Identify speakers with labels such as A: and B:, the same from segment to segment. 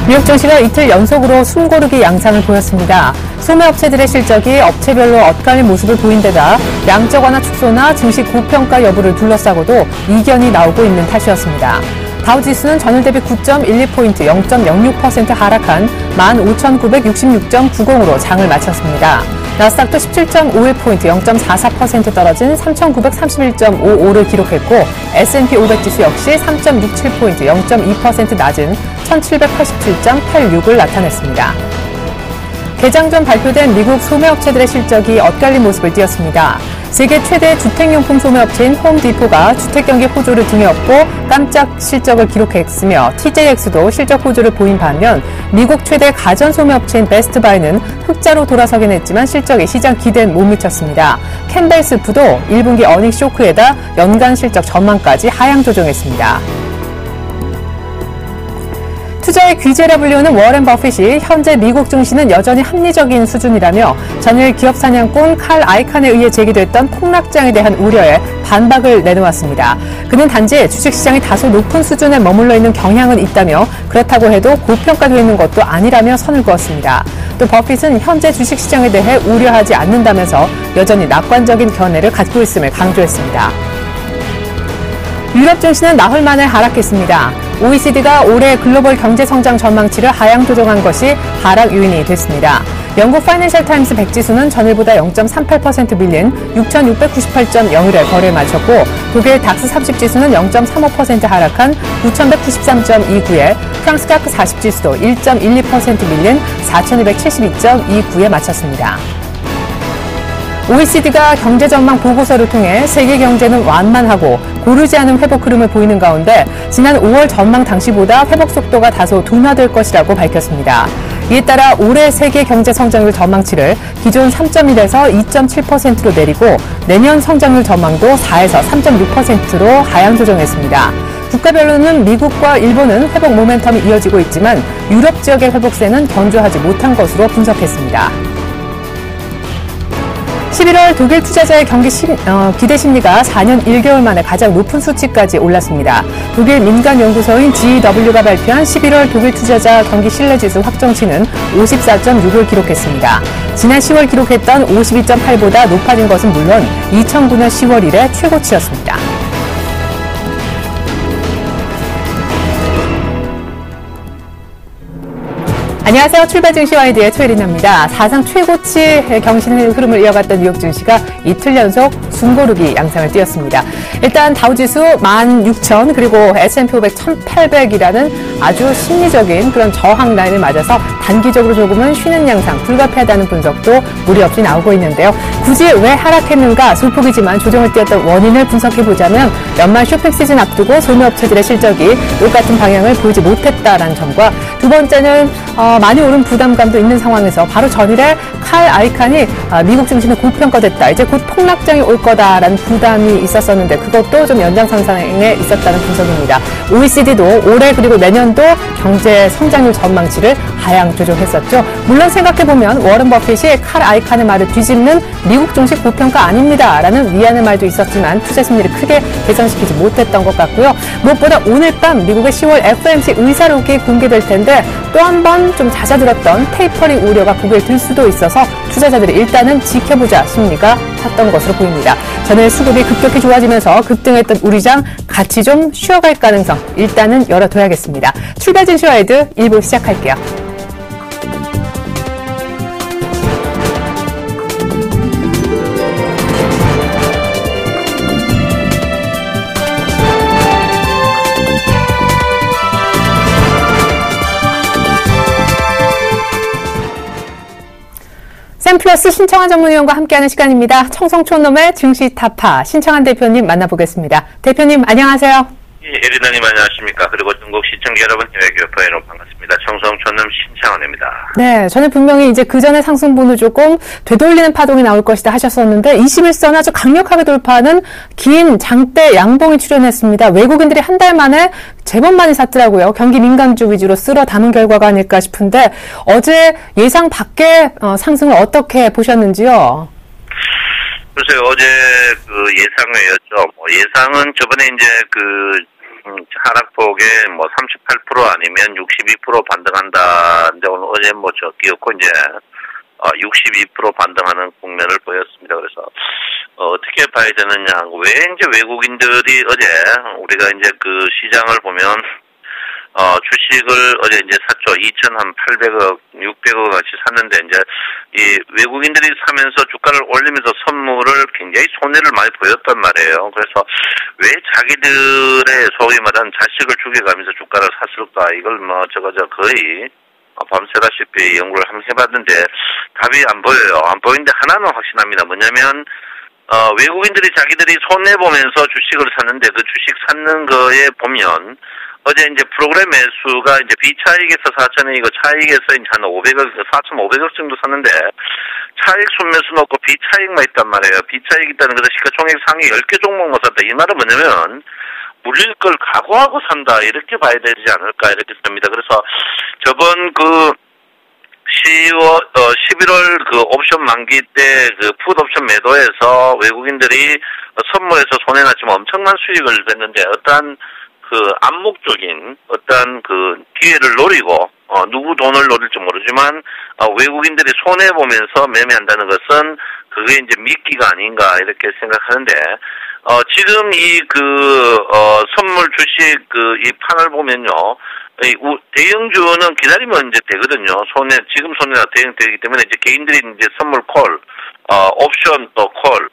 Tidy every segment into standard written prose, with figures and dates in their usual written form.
A: 뉴욕 증시가 이틀 연속으로 숨고르기 양상을 보였습니다. 소매업체들의 실적이 업체별로 엇갈린 모습을 보인 데다 양적 완화 축소나 증시 고평가 여부를 둘러싸고도 이견이 나오고 있는 탓이었습니다. 다우지수는 전일 대비 9.12포인트 0.06% 하락한 15,966.90으로 장을 마쳤습니다. 나스닥도 17.51포인트 0.44% 떨어진 3,931.55를 기록했고 S&P 500 지수 역시 3.67포인트 0.2% 낮은 1,787.86을 나타냈습니다. 개장 전 발표된 미국 소매업체들의 실적이 엇갈린 모습을 띄었습니다. 세계 최대 주택용품 소매업체인 홈디포가 주택경기 호조를 등에 업고 깜짝 실적을 기록했으며 TJX도 실적 호조를 보인 반면 미국 최대 가전 소매업체인 베스트바이는 흑자로 돌아서긴 했지만 실적이 시장 기대엔 못 미쳤습니다. 캠벨스프도 1분기 어닝 쇼크에다 연간 실적 전망까지 하향 조정했습니다. 투자의 귀재라 불리우는 워렌 버핏이 현재 미국 증시는 여전히 합리적인 수준이라며 전일 기업 사냥꾼 칼 아이칸에 의해 제기됐던 폭락장에 대한 우려에 반박을 내놓았습니다. 그는 단지 주식시장이 다소 높은 수준에 머물러 있는 경향은 있다며 그렇다고 해도 고평가되어 있는 것도 아니라며 선을 그었습니다. 또 버핏은 현재 주식시장에 대해 우려하지 않는다면서 여전히 낙관적인 견해를 갖고 있음을 강조했습니다. 유럽 증시는 나흘 만에 하락했습니다. OECD가 올해 글로벌 경제 성장 전망치를 하향 조정한 것이 하락 요인이 됐습니다. 영국 파이낸셜 타임스 100 지수는 전일보다 0.38% 밀린 6,698.01에 거래를 마쳤고 독일 닥스 30 지수는 0.35% 하락한 9,193.29에 프랑스 카크 40 지수도 1.12% 밀린 4,272.29에 마쳤습니다. OECD가 경제 전망 보고서를 통해 세계 경제는 완만하고 고르지 않은 회복 흐름을 보이는 가운데 지난 5월 전망 당시보다 회복 속도가 다소 둔화될 것이라고 밝혔습니다. 이에 따라 올해 세계 경제 성장률 전망치를 기존 3.1에서 2.7%로 내리고 내년 성장률 전망도 4에서 3.6%로 하향 조정했습니다. 국가별로는 미국과 일본은 회복 모멘텀이 이어지고 있지만 유럽 지역의 회복세는 견조하지 못한 것으로 분석했습니다. 11월 독일 투자자의 경기 기대 심리가 4년 1개월 만에 가장 높은 수치까지 올랐습니다. 독일 민간연구소인 GW가 발표한 11월 독일 투자자 경기 신뢰지수 확정치는 54.6을 기록했습니다. 지난 10월 기록했던 52.8보다 높아진 것은 물론 2009년 10월 이래 최고치였습니다. 안녕하세요. 출발 증시 와이드의 최리나입니다. 사상 최고치 경신 흐름을 이어갔던 뉴욕 증시가 이틀 연속 숨고르기 양상을 띄었습니다. 일단 다우지수 16,000 그리고 S&P 500 1,800이라는 아주 심리적인 그런 저항 라인을 맞아서 단기적으로 조금은 쉬는 양상 불가피하다는 분석도 무리 없이 나오고 있는데요. 굳이 왜 하락했는가 소폭이지만 조정을 띄었던 원인을 분석해보자면 연말 쇼핑 시즌 앞두고 소매업체들의 실적이 똑같은 방향을 보이지 못했다라는 점과 두 번째는 많이 오른 부담감도 있는 상황에서 바로 전일에 칼 아이칸이 미국 증시는 고평가됐다. 이제 곧 폭락장이 올 거다라는 부담이 있었었는데 그것도 좀 연장선상에 있었다는 분석입니다. OECD도 올해 그리고 내년도 경제 성장률 전망치를 하향 조정했었죠. 물론 생각해보면 워런 버핏이 칼 아이칸의 말을 뒤집는 미국 증시 고평가 아닙니다라는 위안의 말도 있었지만 투자 심리를 크게 개선시키지 못했던 것 같고요. 무엇보다 오늘 밤 미국의 10월 FOMC 의사록이 공개될 텐데 또 한 번 좀 잦아들었던 테이퍼링 우려가 고개를 들 수도 있어서 투자자들이 일단은 지켜보자 심리가 컸던 것으로 보입니다. 전일 수급이 급격히 좋아지면서 급등했던 우리장 같이 좀 쉬어갈 가능성 일단은 열어둬야겠습니다. 출발 증시 와이드 1부 시작할게요. 샘플러스 신청한 전문위원과 함께하는 시간입니다. 청성촌놈의 증시 타파 신청한 대표님 만나보겠습니다. 대표님 안녕하세요.
B: 예, 에리나님 안녕하십니까. 그리고 전국 시청자 여러분, 해외교포 여러분 반갑습니다. 청성촌놈 신청원입니다.
A: 네, 저는 분명히 이제 그 전에 상승분을 조금 되돌리는 파동이 나올 것이다 하셨었는데 21선 아주 강력하게 돌파하는 긴 장대 양봉이 출현했습니다. 외국인들이 한 달 만에 제법 많이 샀더라고요. 경기 민감주 위주로 쓸어 담은 결과가 아닐까 싶은데 어제 예상 밖의 상승을 어떻게 보셨는지요?
B: 글쎄요, 어제 그 예상외였죠. 예상은 저번에 이제 그 하락폭에 뭐 38% 아니면 62% 반등한다. 이제 오늘 어제 뭐 저기였고 이제 62% 반등하는 국면을 보였습니다. 그래서 어떻게 봐야 되느냐? 왜 이제 외국인들이 어제 우리가 이제 그 시장을 보면 주식을 어제 이제 샀죠. 2,800억, 600억 같이 샀는데 이제 이 외국인들이 사면서 주가를 올리면서 선물을 굉장히 손해를 많이 보였단 말이에요. 그래서 왜 자기들의 소위 말하는 자식을 죽여가면서 주가를 샀을까? 이걸 뭐 거의 밤새다시피 연구를 한번 해봤는데 답이 안 보여요. 안 보이는데 하나는 확신합니다. 뭐냐면 외국인들이 자기들이 손해보면서 주식을 샀는데 그 주식 샀는 거에 보면 어제 이제 프로그램 매수가 이제 비차익에서 4,000원이고 차익에서 이제 한 500억, 4,500억 정도 샀는데 차익 순매수 놓고 비차익만 있단 말이에요. 비차익 있다는 것은 시가총액 상위 10개 종목만 샀다. 이 말은 뭐냐면 물릴 걸 각오하고 산다. 이렇게 봐야 되지 않을까 이렇게 씁니다. 그래서 저번 그 11월 그 옵션 만기 때 그 풋 옵션 매도해서 외국인들이 선물해서 손해났지만 엄청난 수익을 냈는데 어떠한 그 암묵적인 어떤 그 기회를 노리고 누구 돈을 노릴지 모르지만 외국인들이 손해 보면서 매매한다는 것은 그게 이제 미끼가 아닌가 이렇게 생각하는데 지금 이 그 선물 주식 그 이 판을 보면요. 대형주는 기다리면 이제 되거든요. 지금 손해가 대형되기 때문에 이제 개인들이 이제 선물 콜, 옵션 또 콜,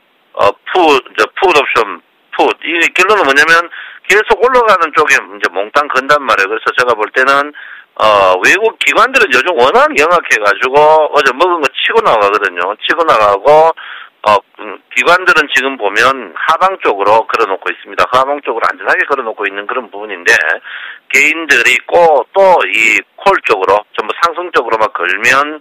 B: 풋 옵션 풋. 이 결론은 뭐냐면 계속 올라가는 쪽에 이제 몽땅 건단 말이에요. 그래서 제가 볼 때는 외국 기관들은 요즘 워낙 영악해가지고 어제 먹은 거 치고 나가거든요. 치고 나가고 기관들은 지금 보면 하방 쪽으로 걸어놓고 있습니다. 하방 쪽으로 안전하게 걸어놓고 있는 그런 부분인데 개인들이 또 이 콜 쪽으로 전부 상승 쪽으로만 걸면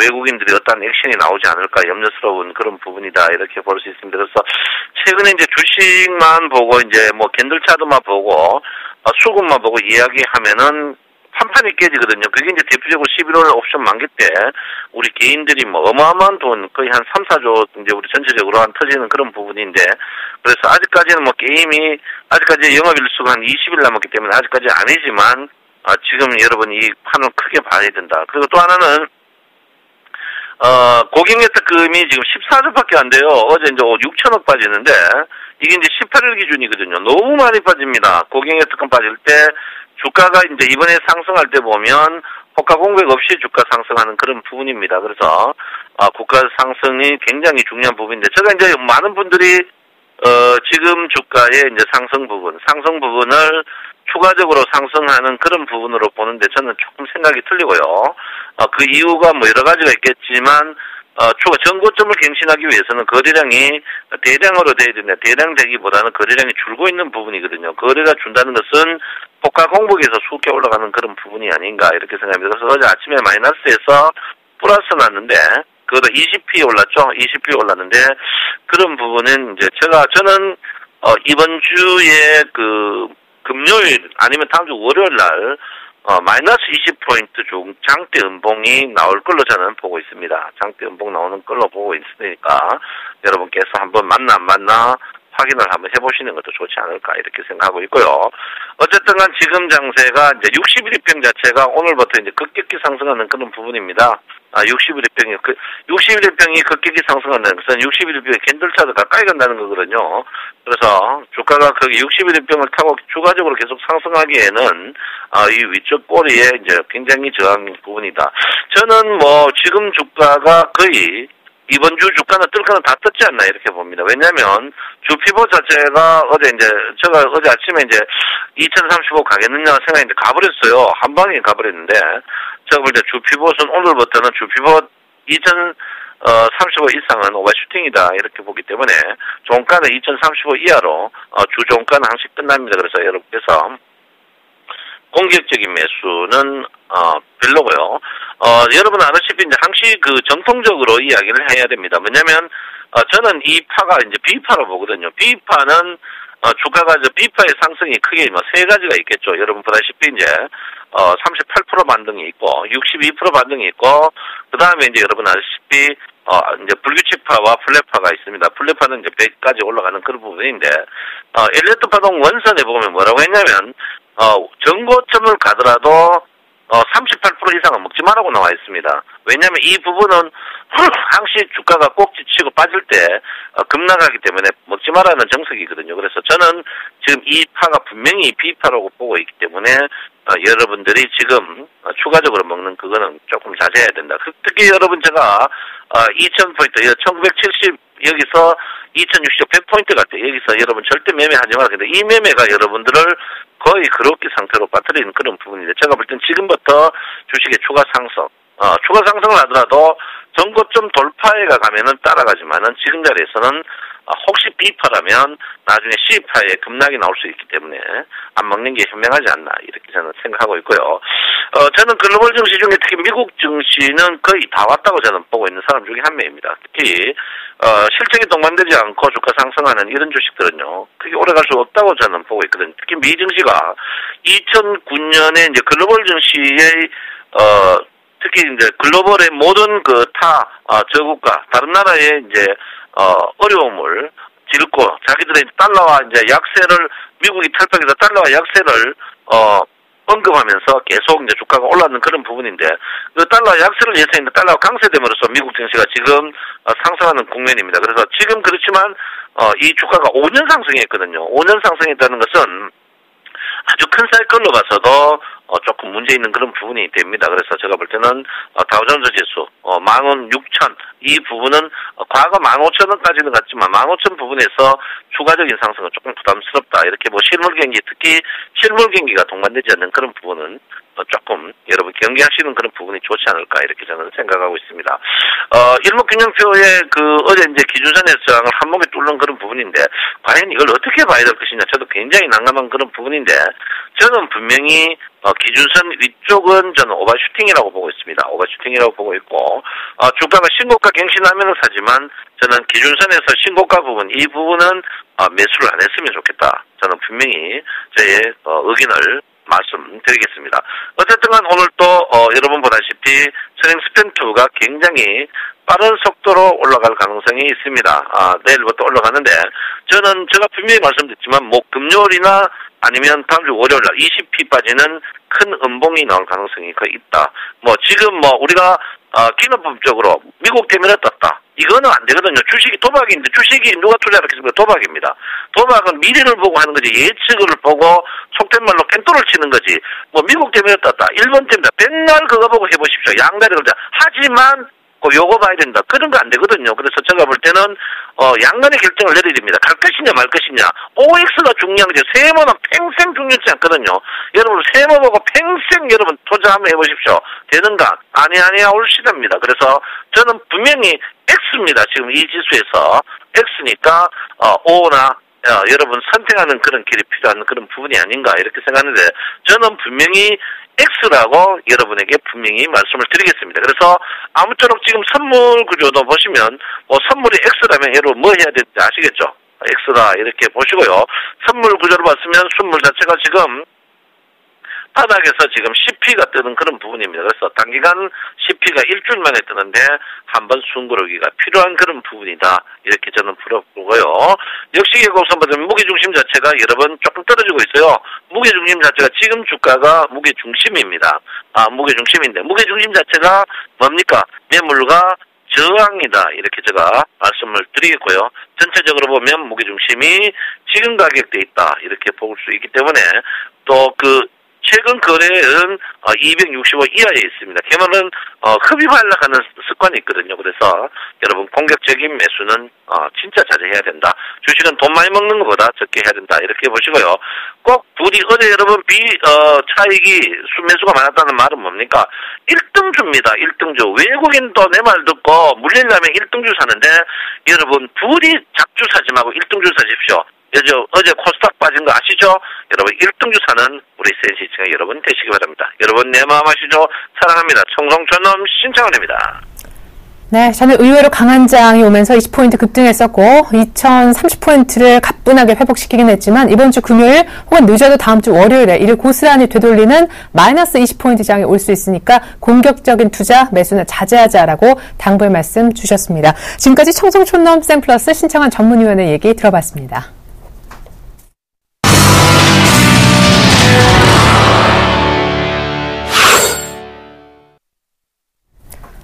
B: 외국인들이 어떤 액션이 나오지 않을까 염려스러운 그런 부분이다 이렇게 볼 수 있습니다. 그래서 최근에 이제 주식만 보고 이제 뭐 캔들 차트만 보고 수급만 보고 이야기하면은 판판이 깨지거든요. 그게 이제 대표적으로 11월 옵션 만기 때 우리 개인들이 뭐 어마어마한 돈 거의 한 3, 4조 이제 우리 전체적으로 한 터지는 그런 부분인데 그래서 아직까지는 뭐 게임이 아직까지 영업일수가 한 20일 남았기 때문에 아직까지 아니지만 지금 여러분 이 판을 크게 봐야 된다. 그리고 또 하나는 고객 혜택금이 지금 14조밖에 안 돼요. 어제 이제 6천억 빠지는데 이게 이제 18일 기준이거든요. 너무 많이 빠집니다. 고객 혜택금 빠질 때 주가가 이제 이번에 상승할 때 보면 호가 공백 없이 주가 상승하는 그런 부분입니다. 그래서 국가 상승이 굉장히 중요한 부분인데 제가 이제 많은 분들이 지금 주가의 이제 상승 부분을 추가적으로 상승하는 그런 부분으로 보는데 저는 조금 생각이 틀리고요. 그 이유가 뭐 여러 가지가 있겠지만 전고점을 갱신하기 위해서는 거래량이 대량으로 돼야 된다. 대량 되기보다는 거래량이 줄고 있는 부분이거든요. 거래가 준다는 것은 호가 공복에서 수게 올라가는 그런 부분이 아닌가 이렇게 생각합니다. 그래서 어제 아침에 마이너스에서 플러스 났는데 그거도 20p 올랐죠. 20p 올랐는데 그런 부분은 이제 저는 이번 주에 그 금요일 아니면 다음 주 월요일 날 마이너스 20포인트 중 장대 음봉이 나올 걸로 저는 보고 있습니다. 장대 음봉 나오는 걸로 보고 있으니까 여러분께서 한번 맞나 안 맞나 확인을 한번 해보시는 것도 좋지 않을까 이렇게 생각하고 있고요. 어쨌든 간 지금 장세가 이제 61일평 자체가 오늘부터 이제 급격히 상승하는 그런 부분입니다. 61일평이 급격히 상승한다는 것은 61일평의 캔들차도 가까이 간다는 거거든요. 그래서 주가가 거기 61일평을 타고 추가적으로 계속 상승하기에는 이 위쪽 꼬리에 이제 굉장히 저항 부분이다. 저는 뭐 지금 주가가 거의 이번 주 주가는 뜰 거는 다 떴지 않나 이렇게 봅니다. 왜냐하면 주피보 자체가 제가 어제 아침에 이제 2035 가겠느냐 생각했는데 가버렸어요. 한 방에 가버렸는데 제가 볼 때 주피보는 오늘부터는 주피보 2035 이상은 오버슈팅이다 이렇게 보기 때문에 종가는 2035 이하로 주종가는 항상 끝납니다. 그래서 여러분께서 공격적인 매수는 별로고요. 여러분 아시다시피 이제 항시 그 정통적으로 이야기를 해야 됩니다. 뭐냐면 저는 이 파가 이제 B파로 보거든요. B파는 주가가 B파의 상승이 크게 뭐 세 가지가 있겠죠. 여러분 보다시피 이제 38% 반등이 있고 62% 반등이 있고 그 다음에 이제 여러분 아시다시피 이제 불규칙파와 플랫파가 있습니다. 플랫파는 이제 100까지 올라가는 그런 부분인데 엘리어트 파동 원선에 보면 뭐라고 했냐면 전고점을 가더라도 38% 이상은 먹지 말라고 나와 있습니다. 왜냐하면 이 부분은 항시 주가가 꼭지치고 빠질 때 급락하기 때문에 먹지 말라는 정석이거든요. 그래서 저는 지금 이 파가 분명히 B파라고 보고 있기 때문에 여러분들이 지금 추가적으로 먹는 그거는 조금 자제해야 된다. 특히 여러분 제가 2000포인트, 1970 여기서 2060 100포인트 같아. 여기서 여러분 절대 매매하지 마라. 근데 이 매매가 여러분들을 거의 그렇게 상태로 빠뜨리는 그런 부분인데 제가 볼 땐 지금부터 주식의 추가 상승, 추가 상승을 하더라도 전고점 돌파에가 가면은 따라가지만은 지금 자리에서는 혹시 B파라면 나중에 C파에 급락이 나올 수 있기 때문에 안 먹는 게 현명하지 않나 이렇게 저는 생각하고 있고요. 저는 글로벌 증시 중에 특히 미국 증시는 거의 다 왔다고 저는 보고 있는 사람 중에 한 명입니다. 특히 실적이 동반되지 않고 주가 상승하는 이런 주식들은요, 크게 오래 갈 수 없다고 저는 보고 있거든요. 특히 미 증시가 2009년에 이제 글로벌 증시의 특히 이제 글로벌의 모든 그 저국가 다른 나라의 이제 어려움을 딛고 자기들의 달러와 이제 약세를 미국이 탈락해서 달러와 약세를 언급하면서 계속 이제 주가가 올랐는 그런 부분인데 그 달러 약세를 예상했는데 달러가 강세됨으로써 미국 증시가 지금 상승하는 국면입니다. 그래서 지금 그렇지만 이 주가가 5년 상승했거든요. 5년 상승했다는 것은 아주 큰 사이클로 봐서도 조금 문제 있는 그런 부분이 됩니다. 그래서 제가 볼 때는 다우존스 지수 16,000 이 부분은 과거 15,000원까지는 갔지만 15,000 부분에서 추가적인 상승은 조금 부담스럽다. 이렇게 뭐 실물 경기, 특히 실물 경기가 동반되지 않는 그런 부분은 조금 여러분 경계하시는 그런 부분이 좋지 않을까 이렇게 저는 생각하고 있습니다. 일목균형표의 어제 이제 기준선의 저항을 한목에 뚫는 그런 부분인데 과연 이걸 어떻게 봐야 될 것이냐 저도 굉장히 난감한 그런 부분인데 저는 분명히 기준선 위쪽은 저는 오버슈팅이라고 보고 있습니다. 오버슈팅이라고 보고 있고 주가가 신고가 갱신하면은 사지만 저는 기준선에서 신고가 부분 이 부분은 매수를 안 했으면 좋겠다. 저는 분명히 저의 의견을 말씀드리겠습니다. 어쨌든 간 오늘 또 여러분 보다시피 스프링 스펜2가 굉장히 빠른 속도로 올라갈 가능성이 있습니다. 내일부터 올라가는데 저는 제가 분명히 말씀드렸지만 뭐 금요일이나 아니면 다음 주 월요일 날 20p 빠지는 큰 음봉이 나올 가능성이 거의 있다. 뭐 지금 뭐 우리가 기능법적으로 미국 때문에 떴다. 이거는 안 되거든요. 주식이 도박인데 주식이 누가 투자를 했습니까? 도박입니다. 도박은 미래를 보고 하는 거지 예측을 보고 속된 말로 캔토를 치는 거지. 뭐 미국 때문에 떴다. 일본 때문에 맨날 그거 보고 해보십시오. 양다리 걸자. 하지만 요거 봐야 된다. 그런 거 안 되거든요. 그래서 제가 볼 때는 양간의 결정을 내려야 됩니다. 갈 것이냐 말 것이냐. OX가 중요한 거죠. 세모는 평생 중요하지 않거든요. 여러분 세모 보고 평생 여러분 투자 한번 해보십시오. 되는가? 아니야 올시답니다. 그래서 저는 분명히 X입니다. 지금 이 지수에서 X니까 O나 여러분 선택하는 그런 길이 필요한 그런 부분이 아닌가 이렇게 생각하는데 저는 분명히 X라고 여러분에게 분명히 말씀을 드리겠습니다. 그래서 아무쪼록 지금 선물 구조도 보시면 선물이 X라면 여러분 뭐 해야 되는지 아시겠죠? X라 이렇게 보시고요. 선물 구조를 봤으면 선물 자체가 지금 바닥에서 지금 CP가 뜨는 그런 부분입니다. 그래서 단기간 CP가 일주일 만에 뜨는데 한번 숨고르기가 필요한 그런 부분이다. 이렇게 저는 풀어보고요. 역시 예고선 보면 무게중심 자체가 여러분 조금 떨어지고 있어요. 무게중심 자체가 지금 주가가 무게중심입니다. 무게중심인데 무게중심 자체가 뭡니까? 매물과 저항이다. 이렇게 제가 말씀을 드리겠고요. 전체적으로 보면 무게중심이 지금 가격대에 있다. 이렇게 볼 수 있기 때문에 또 최근 거래는 265 이하에 있습니다. 걔만은 흡입하려고 하는 습관이 있거든요. 그래서 여러분 공격적인 매수는 진짜 자제해야 된다. 주식은 돈 많이 먹는 것보다 적게 해야 된다. 이렇게 보시고요. 꼭 부디 어제 여러분 차익이 매수가 많았다는 말은 뭡니까? 1등주입니다. 1등주. 외국인도 내 말 듣고 물리려면 1등주 사는데 여러분 부디 작주 사지 말고 1등주 사십시오. 어제 코스닥 빠진 거 아시죠? 여러분 1등주 사는 우리 센시청의 여러분 되시기 바랍니다. 여러분 내 마음 아시죠? 사랑합니다. 청송촌놈 신창원입니다.
A: 네, 저는 의외로 강한 장이 오면서 20포인트 급등했었고 2030포인트를 가뿐하게 회복시키긴 했지만 이번 주 금요일 혹은 늦어도 다음 주 월요일에 이를 고스란히 되돌리는 마이너스 20포인트 장이 올 수 있으니까 공격적인 투자, 매수는 자제하자라고 당부의 말씀 주셨습니다. 지금까지 청송촌넘 샘플러스 신청한 전문위원의 얘기 들어봤습니다.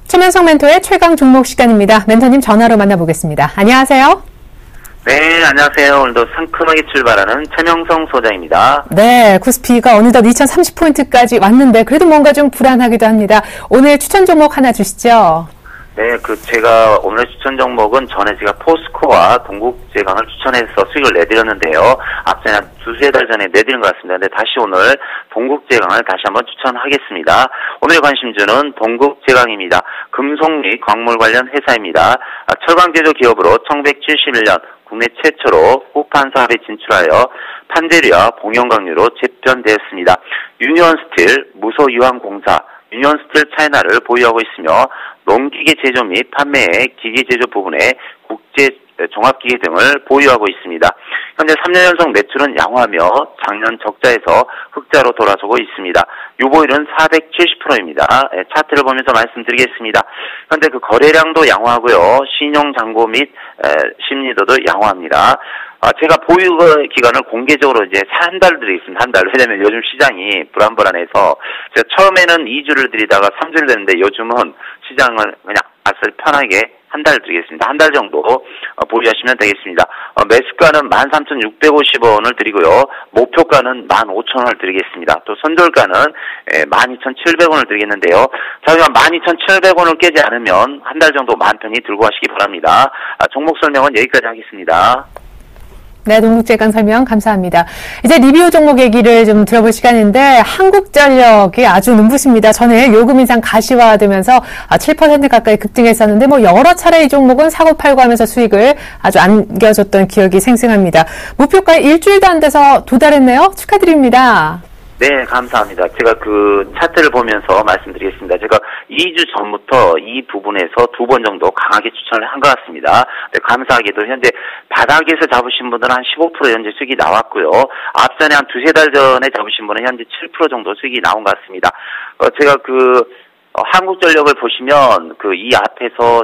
A: 최면성 멘토의 최강 종목 시간입니다. 멘토님 전화로 만나보겠습니다. 안녕하세요.
C: 네, 안녕하세요. 오늘도 상큼하게 출발하는 최명성 소장입니다.
A: 네, 코스피가 어느덧 2030포인트까지 왔는데 그래도 뭔가 좀 불안하기도 합니다. 오늘 추천 종목 하나 주시죠.
C: 네, 제가 오늘 추천 종목은 전에 제가 포스코와 동국제강을 추천해서 수익을 내드렸는데요. 앞전에 한 두세 달 전에 내드린 것 같습니다. 근데 다시 오늘 동국제강을 다시 한번 추천하겠습니다. 오늘 관심주는 동국제강입니다. 금속 및 광물 관련 회사입니다. 철강 제조 기업으로 1971년 국내 최초로 후판 사업에 진출하여 판재류와 봉연강류로 재편되었습니다. 유니온스틸 무소유황공사, 유니온스틸 차이나를 보유하고 있으며 농기계 제조 및 판매의 기계 제조 부분에 국제 종합기계 등을 보유하고 있습니다. 현재 3년 연속 매출은 양호하며 작년 적자에서 흑자로 돌아서고 있습니다. 유보율은 470%입니다. 차트를 보면서 말씀드리겠습니다. 현재 거래량도 양호하고요. 신용잔고 및 심리도도 양호합니다. 제가 보유 기간을 공개적으로 이제 한 달 드리겠습니다. 한 달. 왜냐면 요즘 시장이 불안해서 제가 처음에는 2주를 드리다가 3주를 드렸는데 요즘은 시장을 그냥 아싸리 편하게 한 달 드리겠습니다. 한 달 정도 보유하시면 되겠습니다. 매수가는 13,650원을 드리고요. 목표가는 15,000원을 드리겠습니다. 또 손절가는 12,700원을 드리겠는데요. 자, 12,700원을 깨지 않으면 한 달 정도 마음 편히 들고 가시기 바랍니다. 종목 설명은 여기까지 하겠습니다.
A: 네, 동국제강 설명 감사합니다. 이제 리뷰 종목 얘기를 좀 들어볼 시간인데 한국전력이 아주 눈부십니다. 전에 요금 인상 가시화되면서 7% 가까이 급등했었는데 여러 차례 이 종목은 사고팔고 하면서 수익을 아주 안겨줬던 기억이 생생합니다. 목표가 일주일도 안 돼서 도달했네요. 축하드립니다.
C: 네, 감사합니다. 제가 차트를 보면서 말씀드리겠습니다. 제가 2주 전부터 이 부분에서 2번 정도 강하게 추천을 한 것 같습니다. 네, 감사하게도 현재 바닥에서 잡으신 분들은 한 15% 현재 수익이 나왔고요. 앞전에 한 두세 달 전에 잡으신 분은 현재 7% 정도 수익이 나온 것 같습니다. 제가 한국전력을 보시면 이 앞에서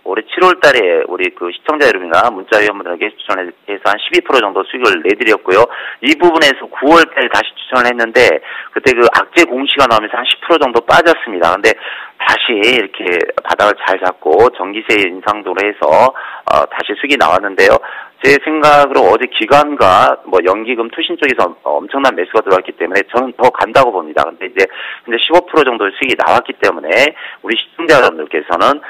C: 올해 7월 달에 우리 시청자 여러분이나 문자 회원분들에게 추천해서 한 12% 정도 수익을 내드렸고요. 이 부분에서 9월 달에 다시 추천을 했는데 그때 악재 공시가 나오면서 한 10% 정도 빠졌습니다. 근데 다시 이렇게 바닥을 잘 잡고 전기세 인상도로 해서 다시 수익이 나왔는데요. 제 생각으로 어제 기관과 연기금 투신 쪽에서 엄청난 매수가 들어왔기 때문에 저는 더 간다고 봅니다. 근데 이제 15% 정도 수익이 나왔기 때문에 우리 시청자 여러분들께서는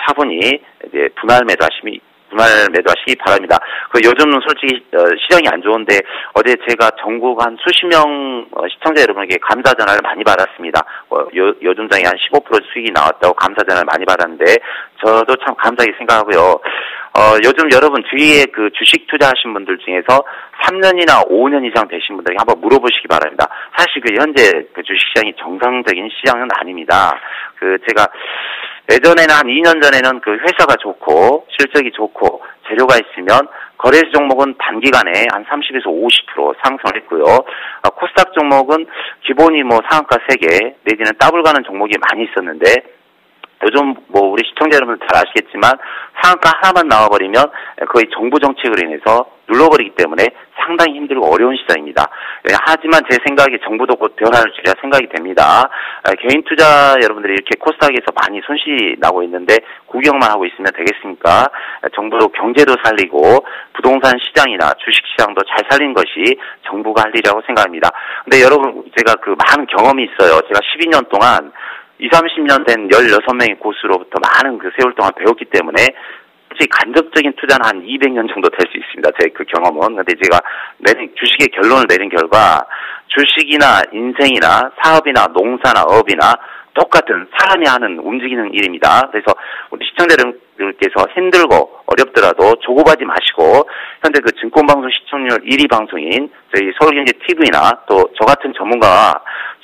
C: 차분히 이제 분할 매도하시기 바랍니다. 요즘은 솔직히 시장이 안 좋은데 어제 제가 전국 한 수십 명 시청자 여러분에게 감사 전화를 많이 받았습니다. 요즘 장에 한 15% 수익이 나왔다고 감사 전화를 많이 받았는데 저도 참 감사하게 생각하고요. 요즘 여러분 주위에 주식 투자하신 분들 중에서 3년이나 5년 이상 되신 분들에게 한번 물어보시기 바랍니다. 사실 현재 주식시장이 정상적인 시장은 아닙니다. 제가 예전에는 한 2년 전에는 회사가 좋고 실적이 좋고 재료가 있으면 거래소 종목은 단기간에 한 30에서 50% 상승을 했고요. 코스닥 종목은 기본이 상한가 3개 내지는 더블 가는 종목이 많이 있었는데 요즘 우리 시청자 여러분들 잘 아시겠지만 상한가 하나만 나와버리면 거의 정부 정책으로 인해서 눌러버리기 때문에 상당히 힘들고 어려운 시장입니다. 하지만 제 생각에 정부도 곧 변화를 주리라 생각이 됩니다. 개인 투자 여러분들이 이렇게 코스닥에서 많이 손실이 나고 있는데 구경만 하고 있으면 되겠습니까? 정부도 경제도 살리고 부동산 시장이나 주식 시장도 잘 살린 것이 정부가 할 일이라고 생각합니다. 근데 여러분 제가 많은 경험이 있어요. 제가 12년 동안 20-30년 된 16명의 고수로부터 많은 세월 동안 배웠기 때문에 솔직히 간접적인 투자는 한 200년 정도 될 수 있습니다. 제 경험은. 근데 제가 주식의 결론을 내린 결과 주식이나 인생이나 사업이나 농사나 업이나 똑같은 사람이 하는 움직이는 일입니다. 그래서 우리 시청자들께서 힘들고 어렵더라도 조급하지 마시고 현재 증권방송 시청률 1위 방송인 저희 서울경제TV나 또 저 같은 전문가와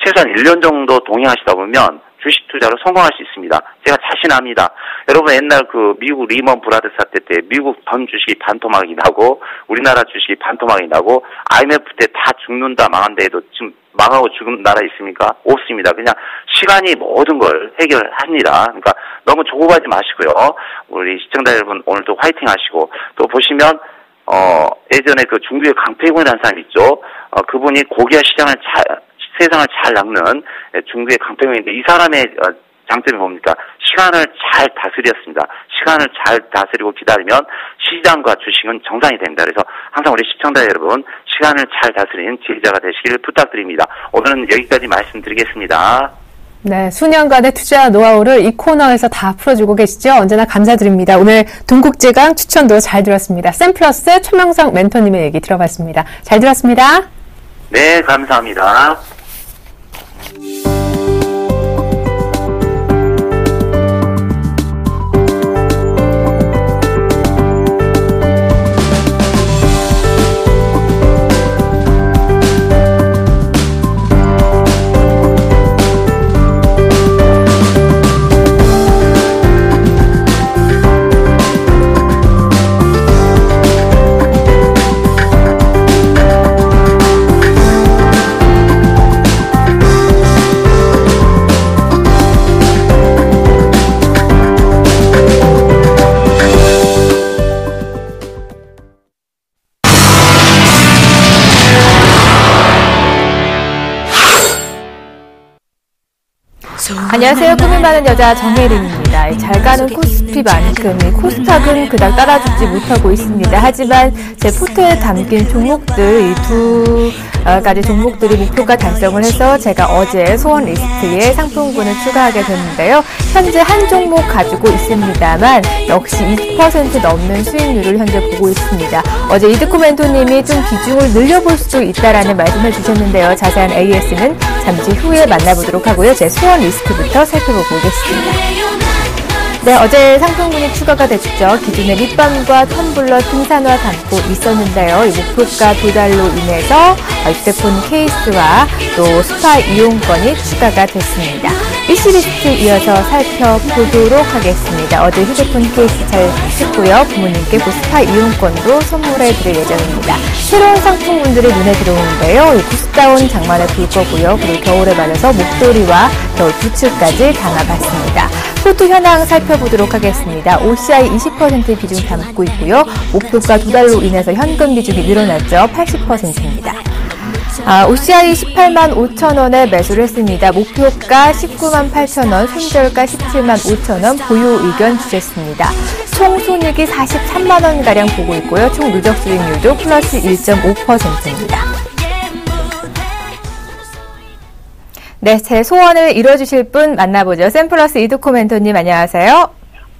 C: 최소한 1년 정도 동행하시다 보면 주식 투자로 성공할 수 있습니다. 제가 자신합니다. 여러분 옛날 그 미국 리먼 브라더스 사태 때 미국 전 주식이 반토막이 나고 우리나라 주식이 반토막이 나고 IMF 때 다 죽는다 망한다 해도 지금 망하고 죽은 나라 있습니까? 없습니다. 그냥 시간이 모든 걸 해결합니다. 그러니까 너무 조급하지 마시고요. 우리 시청자 여러분 오늘도 화이팅 하시고 또 보시면 예전에 그 중국의 강패공이라는 사람이 있죠. 그분이 고기와 세상을 잘 낚는 중국의 강패공인데 이 사람의 장점이 뭡니까? 시간을 잘 다스렸습니다. 시간을 잘 다스리고 기다리면 시장과 주식은 정상이 됩니다. 그래서 항상 우리 시청자 여러분 시간을 잘 다스리는 지혜자가 되시기를 부탁드립니다. 오늘은 여기까지 말씀드리겠습니다.
A: 네, 수년간의 투자 노하우를 이 코너에서 다 풀어주고 계시죠? 언제나 감사드립니다. 오늘 동국제강 추천도 잘 들었습니다. 샘플러스 최명성 멘토님의 얘기 들어봤습니다. 잘 들었습니다.
C: 네, 감사합니다.
D: 안녕하세요. 꿈이 많은 여자 정혜림입니다. 잘 가는 코스피만큼 코스닥은 그닥 따라주지 못하고 있습니다. 하지만 제 포트에 담긴 종목들, 이 두 가지 종목들이 목표가 달성을 해서 제가 어제 소원 리스트에 상품군을 추가하게 됐는데요. 현재 한 종목 가지고 있습니다만 역시 20% 넘는 수익률을 현재 보고 있습니다. 어제 이드코멘토님이 좀 비중을 늘려볼 수도 있다라는 말씀을 주셨는데요. 자세한 AS는 잠시 후에 만나보도록 하고요. 제 소원 리스트부터 살펴보겠습니다. 네, 어제 상품군이 추가가 됐죠. 기존의 립밤과 텀블러 등산화 담고 있었는데요. 이 목표가 도달로 인해서 휴대폰 케이스와 또 스파 이용권이 추가가 됐습니다. 위시리스트 이어서 살펴보도록 하겠습니다. 어제 휴대폰 케이스 잘 했고요. 부모님께 그 스파 이용권도 선물해 드릴 예정입니다. 새로운 상품군들이 눈에 들어오는데요. 이 구스다운 장만에 불 거고요. 그리고 겨울에 맞아서 목도리와 겨울 부츠까지 담아봤습니다. 포트 현황 살펴보도록 하겠습니다. OCI 20% 비중 담고 있고요. 목표가 도달로 인해서 현금 비중이 늘어났죠. 80%입니다. OCI 18만 5천 원에 매수를 했습니다. 목표가 19만 8천 원, 손절가 17만 5천 원, 보유 의견 주셨습니다. 총 손익이 43만 원가량 보고 있고요. 총 누적 수익률도 플러스 1.5%입니다. 네, 제 소원을 이뤄주실 분 만나보죠. 샘플러스 이드코멘토님 안녕하세요.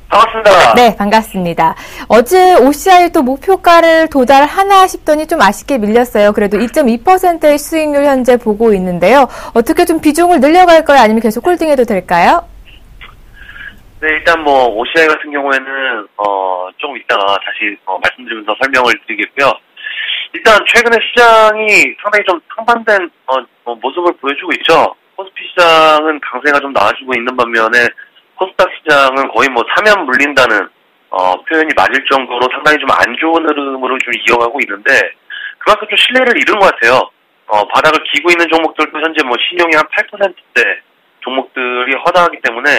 B: 반갑습니다.
D: 네, 반갑습니다. 어제 OCI 또 목표가를 도달하나 싶더니 좀 아쉽게 밀렸어요. 그래도 2.2%의 수익률 현재 보고 있는데요. 어떻게 좀 비중을 늘려갈까요? 아니면 계속 홀딩해도 될까요?
B: 네, 일단 OCI 같은 경우에는 좀 이따가 다시 말씀드리면서 설명을 드리겠고요. 일단 최근에 시장이 상당히 좀 상반된 모습을 보여주고 있죠. 코스피 시장은 강세가 좀 나아지고 있는 반면에 코스닥 시장은 거의 사면 물린다는 표현이 맞을 정도로 상당히 좀 안 좋은 흐름으로 좀 이어가고 있는데 그만큼 좀 신뢰를 잃은 것 같아요. 바닥을 기고 있는 종목들도 현재 신용이 한 8%대 종목들이 허다하기 때문에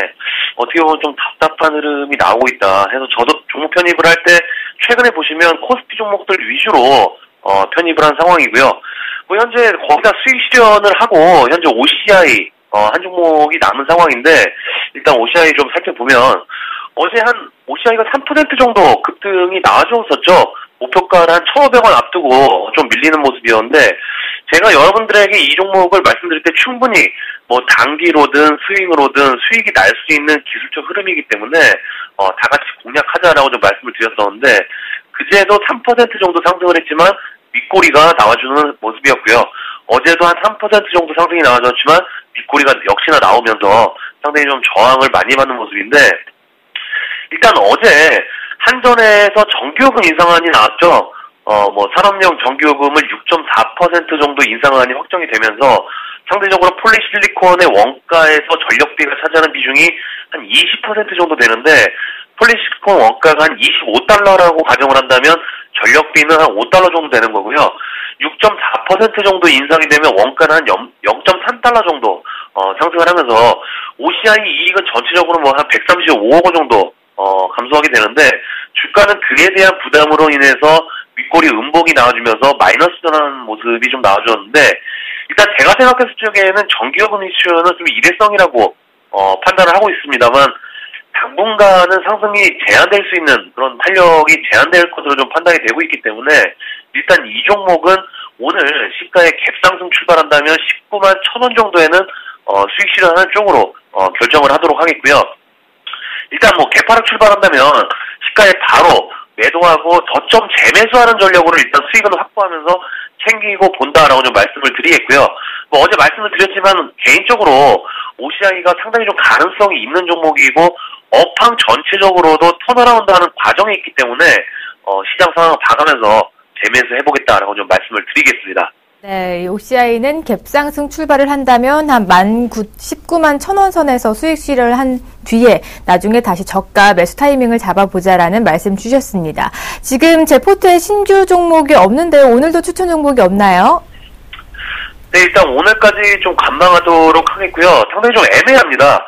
B: 어떻게 보면 좀 답답한 흐름이 나오고 있다 해서 저도 종목 편입을 할 때 최근에 보시면 코스피 종목들 위주로 편입을 한 상황이고요. 현재 거의 다 수익 실현을 하고 현재 OCI 한 종목이 남은 상황인데 일단 OCI 좀 살펴보면 어제 한 OCI가 3% 정도 급등이 나와줬었죠. 목표가를 한 1,500원 앞두고 좀 밀리는 모습이었는데 제가 여러분들에게 이 종목을 말씀드릴 때 충분히 단기로든 스윙으로든 수익이 날 수 있는 기술적 흐름이기 때문에 다 같이 공략하자라고 좀 말씀을 드렸었는데 그제도 3% 정도 상승을 했지만 윗꼬리가 나와주는 모습이었고요. 어제도 한 3% 정도 상승이 나와줬지만 윗꼬리가 역시나 나오면서 상당히 좀 저항을 많이 받는 모습인데 일단 어제 한전에서 정규요금 인상안이 나왔죠.
E: 산업용 전기요금을 6.4% 정도 인상안이 확정이 되면서 상대적으로 폴리실리콘의 원가에서 전력비가 차지하는 비중이 한 20% 정도 되는데 폴리실리콘 원가가 한 25달러라고 가정을 한다면 전력비는 한 5달러 정도 되는 거고요. 6.4% 정도 인상이 되면 원가는 한 0.3달러 정도 상승을 하면서 OCI 이익은 전체적으로 한 135억 원 정도 감소하게 되는데 주가는 그에 대한 부담으로 인해서 윗꼬리 음봉이 나와주면서 마이너스 전환 모습이 좀 나와줬는데 일단 제가 생각했을 적에는 전기요금 이슈는 좀 일회성이라고 판단을 하고 있습니다만 당분간은 상승이 제한될 수 있는 그런 활력이 제한될 것으로 좀 판단이 되고 있기 때문에 일단 이 종목은 오늘 시가의 갭상승 출발한다면 19만 1,000원 정도에는 수익 실현하는 쪽으로 결정을 하도록 하겠고요. 일단 개파락 출발한다면 시가에 바로 매도하고 저점 재매수하는 전략으로 일단 수익은 확보하면서 챙기고 본다라고 좀 말씀을 드리겠고요. 어제 말씀을 드렸지만 개인적으로 OCI가 상당히 좀 가능성이 있는 종목이고 업황 전체적으로도 턴어라운드하는 과정이 있기 때문에 시장 상황을 봐가면서 재매수 해보겠다라고 좀 말씀을 드리겠습니다.
D: 네, OCI는 갭상승 출발을 한다면 한 19만 1,000원 선에서 수익 실현을 한 뒤에 나중에 다시 저가 매수 타이밍을 잡아보자라는 말씀 주셨습니다. 지금 제 포트에 신규 종목이 없는데요. 오늘도 추천 종목이 없나요?
E: 네, 일단 오늘까지 좀 관망하도록 하겠고요. 상당히 좀 애매합니다.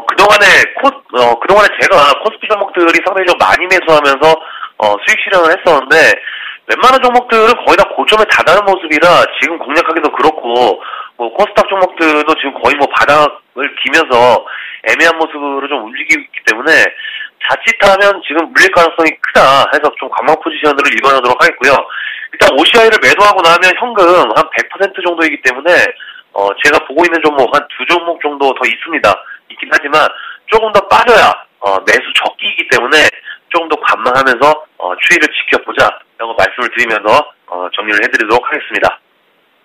E: 그동안에 제가 코스피 종목들이 상당히 좀 많이 매수하면서 수익 실현을 했었는데 웬만한 종목들은 거의 다 고점에 다다른 모습이라 지금 공략하기도 그렇고 코스닥 종목들도 지금 거의 바닥을 기면서 애매한 모습으로 좀 움직이고 있기 때문에 자칫하면 지금 물릴 가능성이 크다 해서 좀 관망 포지션들을 일관하도록 하겠고요. 일단 OCI를 매도하고 나면 현금 한 100% 정도이기 때문에 제가 보고 있는 종목 한 2종목 정도 더 있긴 하지만 조금 더 빠져야 매수 적기이기 때문에 조금 더 관망하면서 추이를 지켜보자 라고 말씀을 드리면서 정리를 해드리도록 하겠습니다.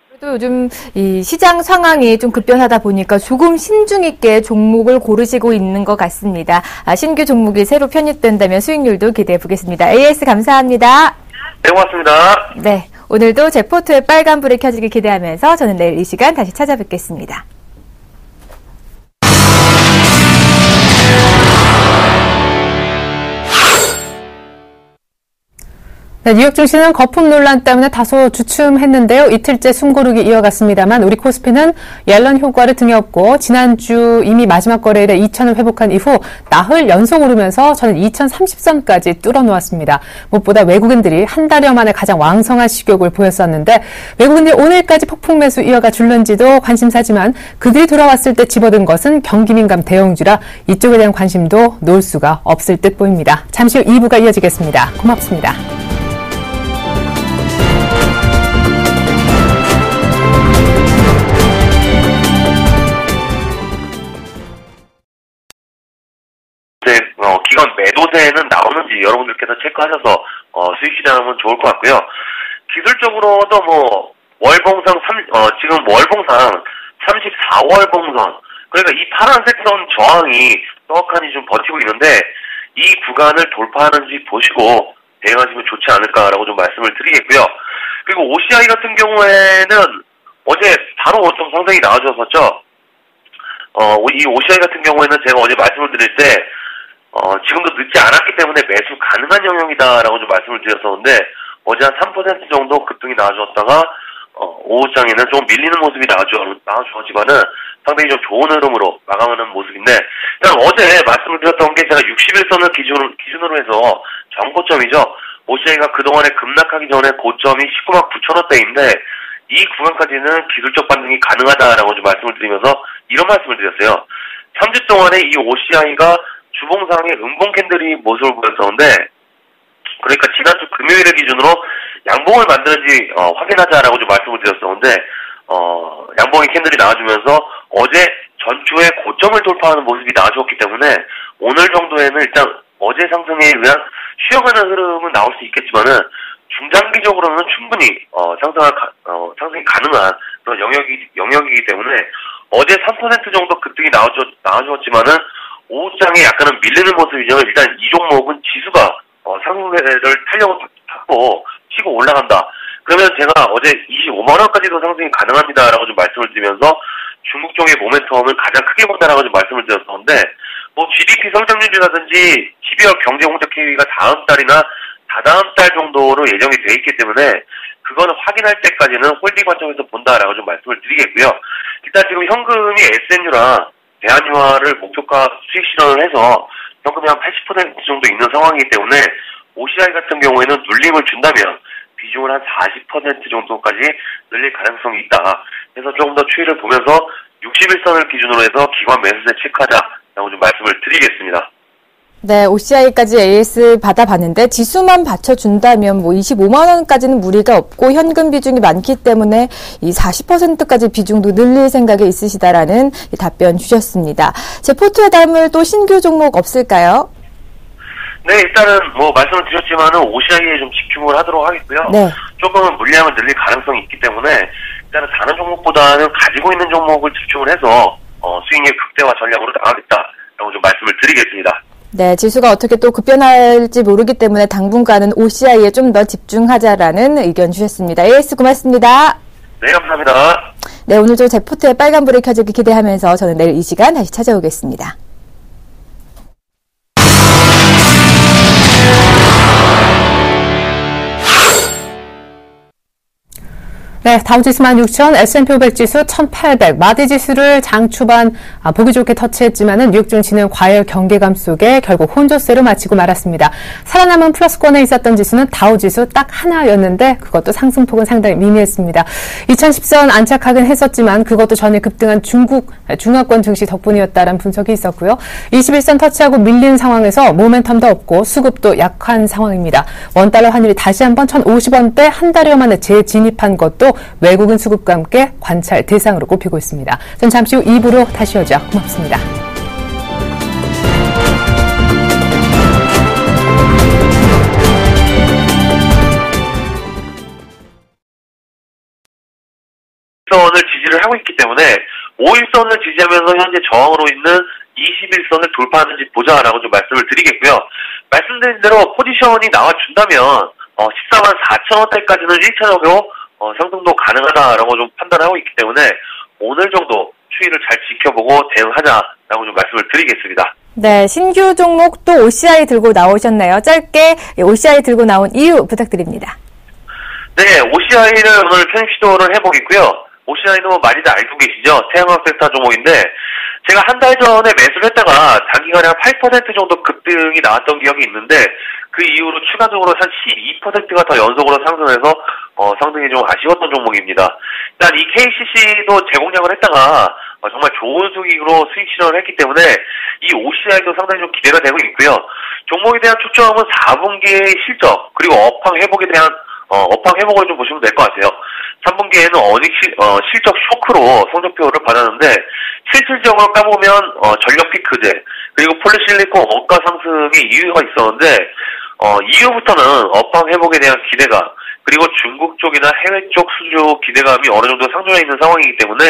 D: 그래도 요즘 이 시장 상황이 좀 급변하다 보니까 조금 신중 있게 종목을 고르시고 있는 것 같습니다. 신규 종목이 새로 편입된다면 수익률도 기대해 보겠습니다. AS 감사합니다.
E: 네, 고맙습니다.
D: 네, 오늘도 제 포트에 빨간불이 켜지길 기대하면서 저는 내일 이 시간 다시 찾아뵙겠습니다.
A: 네, 뉴욕 증시는 거품 논란 때문에 다소 주춤했는데요. 이틀째 숨고르기 이어갔습니다만 우리 코스피는 옐런 효과를 등에 업고 지난주 이미 마지막 거래일에 2,000을 회복한 이후 나흘 연속 오르면서 저는 2,030선까지 뚫어놓았습니다. 무엇보다 외국인들이 한 달여 만에 가장 왕성한 식욕을 보였었는데 외국인들이 오늘까지 폭풍 매수 이어가 줄는지도 관심사지만 그들이 돌아왔을 때 집어든 것은 경기민감 대형주라 이쪽에 대한 관심도 놓을 수가 없을 듯 보입니다. 잠시 후 2부가 이어지겠습니다. 고맙습니다.
E: 기관 매도세는 나오는지 여러분들께서 체크하셔서 수익 실현하면 좋을 것 같고요. 기술적으로도 월봉상 지금 월봉상 34월 봉선 그러니까 이 파란색 선 저항이 떡하니 좀 버티고 있는데 이 구간을 돌파하는지 보시고 대응하시면 좋지 않을까라고 좀 말씀을 드리겠고요. 그리고 OCI 같은 경우에는 어제 바로 좀 상승이 나와줬었죠. 이 OCI 같은 경우에는 제가 어제 말씀을 드릴 때 지금도 늦지 않았기 때문에 매수 가능한 영역이다라고 좀 말씀을 드렸었는데 어제 한 3% 정도 급등이 나와주었다가 오후장에는 좀 밀리는 모습이 나와주었지만은 상당히 좀 좋은 흐름으로 마감하는 모습인데 일단 어제 말씀을 드렸던 게 제가 61선을 기준으로 해서 전고점이죠. OCI가 그동안에 급락하기 전에 고점이 19만 9천원대인데 이 구간까지는 기술적 반등이 가능하다라고 좀 말씀을 드리면서 이런 말씀을 드렸어요. 3주 동안에 이 OCI가 주봉상에 음봉 캔들이 모습을 보였었는데 그러니까 지난주 금요일을 기준으로 양봉을 만드는지 확인하자라고 좀 말씀을 드렸었는데 양봉의 캔들이 나와주면서 어제 전주의 고점을 돌파하는 모습이 나와주었기 때문에 오늘 정도에는 일단 어제 상승에 의한 쉬어가는 흐름은 나올 수 있겠지만은 중장기적으로는 충분히 상승이 가능한 그런 영역이기 때문에 어제 3% 정도 급등이 나와주었지만은 오후장에 약간은 밀리는 모습이죠. 일단 이 종목은 지수가 상승세를 탄력을 받고 치고 올라간다. 그러면 제가 어제 25만 원까지도 상승이 가능합니다라고 좀 말씀을 드리면서 중국 쪽의 모멘텀을 가장 크게 본다라고 좀 말씀을 드렸었는데, 뭐 GDP 성장률이라든지 12월 경제 공작 회의가 다음 달이나 다다음 달 정도로 예정이 돼 있기 때문에 그거는 확인할 때까지는 홀딩 관점에서 본다라고 좀 말씀을 드리겠고요. 일단 지금 현금이 SNU랑 대한유화를 목표가 수익 실현을 해서 현금이 한 80% 정도 있는 상황이기 때문에 OCI 같은 경우에는 눌림을 준다면 비중을 한 40% 정도까지 늘릴 가능성이 있다. 그래서 조금 더 추이를 보면서 61선을 기준으로 해서 기관 매수세 체크하자라고 좀 말씀을 드리겠습니다.
D: 네, OCI까지 AS 받아봤는데 지수만 받쳐준다면 뭐 25만 원까지는 무리가 없고 현금 비중이 많기 때문에 이 40%까지 비중도 늘릴 생각이 있으시다라는 답변 주셨습니다. 제 포트에 담을 또 신규 종목 없을까요?
E: 네, 일단은 뭐 말씀을 드렸지만은 OCI에 좀 집중을 하도록 하겠고요.
D: 네.
E: 조금은 물량을 늘릴 가능성이 있기 때문에 일단은 다른 종목보다는 가지고 있는 종목을 집중을 해서 수익률 극대화 전략으로 나가겠다라고 좀 말씀을 드리겠습니다.
D: 네, 지수가 어떻게 또 급변할지 모르기 때문에 당분간은 OCI에 좀 더 집중하자라는 의견 주셨습니다. AS 고맙습니다.
E: 네, 감사합니다.
D: 네, 오늘도 제 포트에 빨간불이 켜지기 기대하면서 저는 내일 이 시간 다시 찾아오겠습니다.
A: 네, 다우지수 16,000, S&P 500 지수 1,800, 마디 지수를 장 초반 보기 좋게 터치했지만은 뉴욕 증시는 과열 경계감 속에 결국 혼조세로 마치고 말았습니다. 살아남은 플러스권에 있었던 지수는 다우 지수 딱 하나였는데 그것도 상승폭은 상당히 미미했습니다. 2010선 안착하긴 했었지만 그것도 전일 급등한 중화권 증시 덕분이었다라는 분석이 있었고요. 21선 터치하고 밀린 상황에서 모멘텀도 없고 수급도 약한 상황입니다. 원달러 환율이 다시 한번 1,050원대 한 달여 만에 재진입한 것도 외국인 수급과 함께 관찰 대상으로 꼽히고 있습니다. 전 잠시 후 2부로 다시 오죠. 고맙습니다.
E: 선을 지지를 하고 있기 때문에 5일선을 지지하면서 현재 저항으로 있는 21선을 돌파하는지 보자라고 좀 말씀을 드리겠고요. 말씀드린 대로 포지션이 나와준다면 14만 4천 원대까지는 1차적으로 상승도 가능하다라고 좀 판단하고 있기 때문에 오늘 정도 추이를 잘 지켜보고 대응하자라고 좀 말씀을 드리겠습니다.
D: 네, 신규 종목 또 OCI 들고 나오셨나요? 짧게 OCI 들고 나온 이유 부탁드립니다.
E: 네, OCI를 오늘 편입 시도를 해보겠고요. OCI도 많이들 알고 계시죠? 태양광 섹터 종목인데 제가 한 달 전에 매수를 했다가 단기간에 한 8% 정도 급등이 나왔던 기억이 있는데 그 이후로 추가적으로 한 12%가 더 연속으로 상승해서 상승이 좀 아쉬웠던 종목입니다. 일단 이 KCC도 재공략을 했다가 정말 좋은 수익으로 수익 실현을 했기 때문에 이 OCI도 상당히 좀 기대가 되고 있고요. 종목에 대한 초점은 4분기의 실적 그리고 업황 회복에 대한 업황 회복을 좀 보시면 될 것 같아요. 3분기에는 어닝 실적 쇼크로 성적표를 받았는데 실질적으로 까보면 전력 피크제 그리고 폴리실리콘 원가 상승의 이유가 있었는데 이후부터는 업황 회복에 대한 기대감 그리고 중국 쪽이나 해외 쪽 수주 기대감이 어느 정도 상존해 있는 상황이기 때문에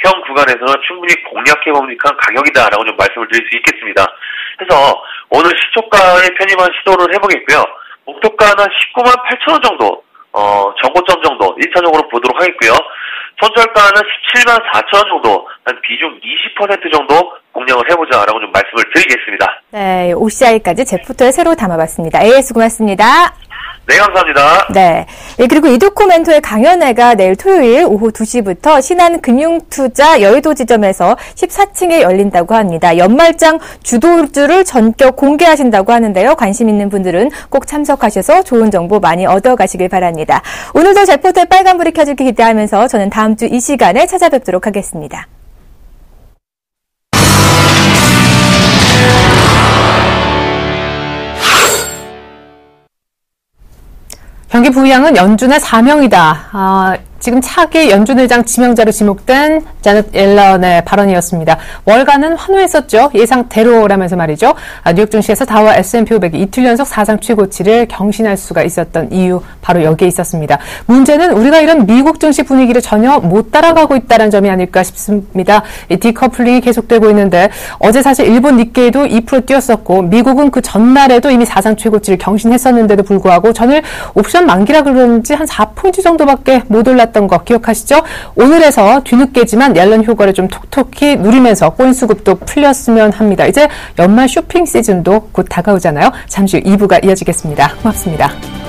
E: 현 구간에서는 충분히 공략해봄직한 가격이다라고 좀 말씀을 드릴 수 있겠습니다. 그래서 오늘 시초가에 편입한 시도를 해보겠고요. 목표가는 19만 8천 원 정도 정고점 정도 1차적으로 보도록 하겠고요. 손절가는 17만 4천 원 정도 한 비중 20% 정도 공략을 해보자라고 좀 말씀을 드리겠습니다.
D: 네, OCI까지 제 포트에 새로 담아봤습니다. AS 고맙습니다.
E: 네, 감사합니다.
D: 네. 그리고 이도코멘토의 강연회가 내일 토요일 오후 2시부터 신한금융투자 여의도 지점에서 14층에 열린다고 합니다. 연말장 주도주를 전격 공개하신다고 하는데요. 관심 있는 분들은 꼭 참석하셔서 좋은 정보 많이 얻어가시길 바랍니다. 오늘도 제 포트에 빨간불이 켜지기 기대하면서 저는 다음 주 이 시간에 찾아뵙도록 하겠습니다.
A: 경기 부양은 연준의 사명이다. 지금 차기 연준의장 지명자로 지목된 자넷 옐런의 발언이었습니다. 월가는 환호했었죠. 예상대로라면서 말이죠. 뉴욕 증시에서 다우와 S&P 500이 이틀 연속 사상 최고치를 경신할 수가 있었던 이유 바로 여기에 있었습니다. 문제는 우리가 이런 미국 증시 분위기를 전혀 못 따라가고 있다는 점이 아닐까 싶습니다. 이 디커플링이 계속되고 있는데 어제 사실 일본 니케이도 2% 뛰었었고 미국은 그 전날에도 이미 사상 최고치를 경신했었는데도 불구하고 전일 옵션 만기라 그런지 한 4포인트 정도밖에 못 올랐던 거 기억하시죠? 오늘에서 뒤늦게지만 옐런 효과를 좀 톡톡히 누리면서 코인 수급도 풀렸으면 합니다. 이제 연말 쇼핑 시즌도 곧 다가오잖아요. 잠시 후 2부가 이어지겠습니다. 고맙습니다.